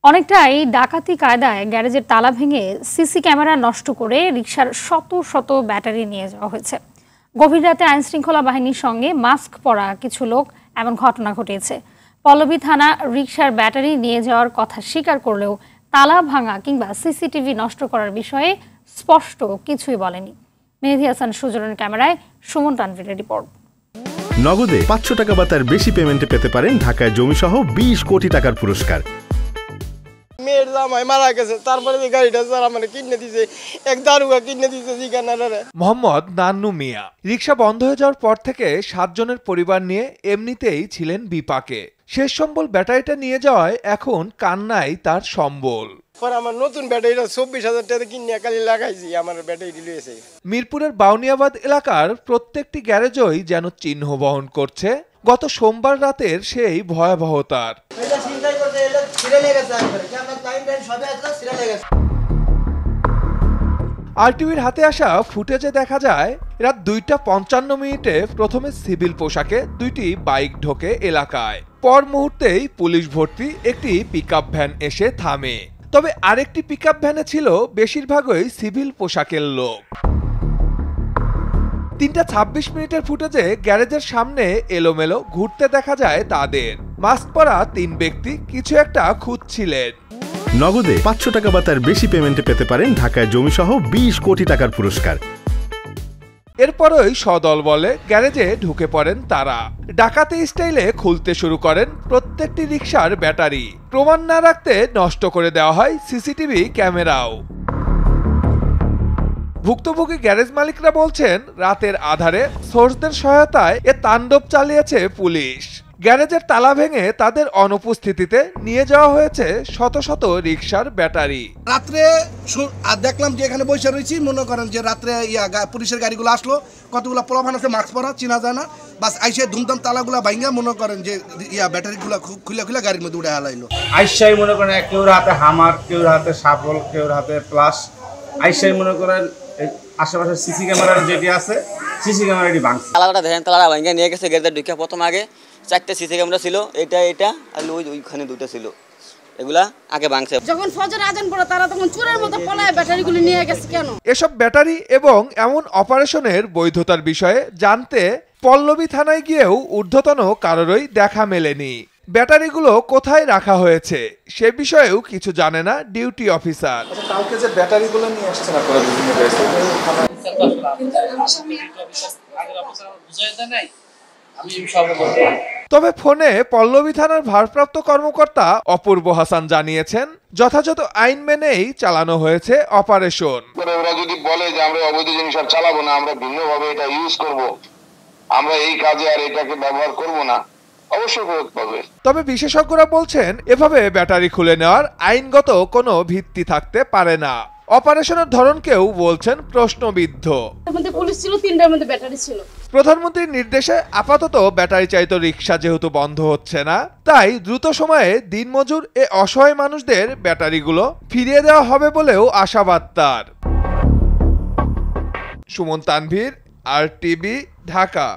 অনেকটাই ডাকাতি কায়দায় গ্যারেজের তালা ভেঙে সিসি ক্যামেরা নষ্ট করে রিকশার শত শত ব্যাটারি নিয়ে যাওয়া হয়েছে। গভীর রাতে আইনশৃঙ্খলা বাহিনীর সঙ্গে মাস্ক পরা কিছু লোক এমন ঘটনা ঘটিয়েছে। পল্লবী থানা রিকশার ব্যাটারি নিয়ে যাওয়ার কথা স্বীকার করলেও তালা ভাঙা কিংবা সিসিটিভি নষ্ট করার বিষয়ে স্পষ্ট কিছুই বলেনি। মেহেদী হাসান সুজনের ক্যামেরায় সুমন তানভীরের রিপোর্ট। নগদে 500 টাকা বা তার বেশি পেমেন্টে পেতে পারেন ঢাকায় জমিসহ 20 কোটি টাকার পুরস্কার। মেয়ের জামাই মারা গেছে, তারপরে গাড়িটা স্যার আমার কিনে দিয়েছে, এক দারুগা কিনে দিয়েছে ঠিকানাটা। মোহাম্মদ নান্নু মিয়া রিকশা বন্ধ হয়ে যাওয়ার পর থেকে 7 জনের পরিবার নিয়ে এমনিতেই ছিলেন বিপাকে। শেষ সম্বল ব্যাটারিটা নিয়ে যাওয়ায় এখন কান্নায় তার সম্বল। আমার নতুন ব্যাটারিটা 24,000 টাকা কিনে কালি লাগাইছি, আমার ব্যাটারি দিয়েছে। মিরপুরের বাউনিয়াবাদ এলাকার প্রত্যেকটি গ্যারেজই যেন চিহ্ন বহন করছে গত সোমবার রাতের সেই ভয়াবহতার। আরটিভির হাতে আসা ফুটেজে দেখা যায় রাত 2:55 প্রথমে সিভিল পোশাকে 2টি বাইক ঢোকে এলাকায়। পর মুহূর্তেই পুলিশ ভর্তি একটি পিকআপ ভ্যান এসে থামে। তবে আরেকটি পিকআপ ভ্যানে ছিল বেশিরভাগই সিভিল পোশাকের লোক। 3:26 ফুটেজে গ্যারেজের সামনে এলোমেলো ঘুরতে দেখা যায় তাদের। মাস্ক পরা 3 ব্যক্তি কিছু একটা খুঁজছিলেন। নগদে 500 টাকা বা তার বেশি পেমেন্টে পেতে পারেন ঢাকায় জমিসহ 20 কোটি টাকার পুরস্কার। এরপরই সদল বলে গ্যারেজে ঢুকে পড়েন তারা। ডাকাতি স্টাইলে খুলতে শুরু করেন প্রত্যেকটি রিকশার ব্যাটারি। প্রমাণ না রাখতে নষ্ট করে দেওয়া হয় সিসিটিভি ক্যামেরাও। ভুক্তভোগী গ্যারেজ মালিকরা বলছেন রাতের আধারে সোর্সদের সহায়তায় এ তাণ্ডব চালিয়েছে পুলিশ। গ্যারেজের তালা ভেঙে তাদের অনুপস্থিতিতে নিয়ে যাওয়া হয়েছে শত শত রিকশার ব্যাটারি। রাত্রে দেখলাম যে এখানে বসে রয়েছি, মনে করেন যে রাত্রে পুলিশের গাড়িগুলো আসলো, কতগুলো পোলাপান আছে মাস্ক পরা, চিনা যায় না, বাস আইসে ধুমধাম তালাগুলা ভাঙা মনে করেন যে ব্যাটারিগুলো খুলে খুলে গাড়ির মধ্যে উড়ে হালাইলো। আইসাই মনে করেন কেউর হাতে হামার, কেউর হাতে সাফল, কেউর হাতে প্লাস। আইসাই মনে করেন আশেপাশে সিসি ক্যামেরা যেটি আছে সিসি ক্যামেরাটি ভাঙছে। তালাটা দেখেন, তালাটা ভাঙা নিয়ে গেছে গ্যারেজে ঢুকে। প্রথম আগে 4টে সিসি ক্যামেরা ছিল, এটা আর ওইখানে 2টা ছিল, এগুলা আগে ভাঙছে। যখন ফজর আজান পড়ে তারা তখন চোরের মতো পলায় ব্যাটারিগুলো নিয়ে গেছে কেন? এসব ব্যাটারি এবং এমন অপারেশনের বৈধতার বিষয়ে জানতে পল্লবী থানায় গিয়েও ঊর্ধ্বতন কারোরই দেখা মেলেনি। ব্যাটারিগুলো কোথায় রাখা হয়েছে সে বিষয়েও কিছু জানে না ডিউটি অফিসার। কালকে যে ব্যাটারিগুলো নিয়ে আসছেন আপনারা বিভিন্ন তবে ফোনে পল্লবী থানার ভারপ্রাপ্ত কর্মকর্তা অপূর্ব হাসান জানিয়েছেন যথাযথ আইন মেনেই চালানো হয়েছে অপারেশন। ওরা যদি বলে যে আমরা অবৈধ জিনিস আর চালাবো না, আমরা ভিন্নভাবে এটা ইউজ করব, আমরা এই কাজে আর এটাকে ব্যবহার করব না, অবশ্যই প্রয়োগ পাবে। তবে বিশেষজ্ঞরা বলছেন এভাবে ব্যাটারি খুলে নেওয়ার আইনগত কোনো ভিত্তি থাকতে পারে না। অপারেশনের ধরনকেও বলছেন প্রশ্নবিদ্ধ। পুলিশ ছিল, 3টার মধ্যে ব্যাটারি ছিল। প্রধানমন্ত্রীর নির্দেশে আপাতত ব্যাটারি চালিত রিকশা যেহেতু বন্ধ হচ্ছে না, তাই দ্রুত সময়ে দিনমজুর এ অসহায় মানুষদের ব্যাটারিগুলো ফিরিয়ে দেওয়া হবে বলেও আশাবাদ তার। সুমন তানভীর, আরটিভি, ঢাকা।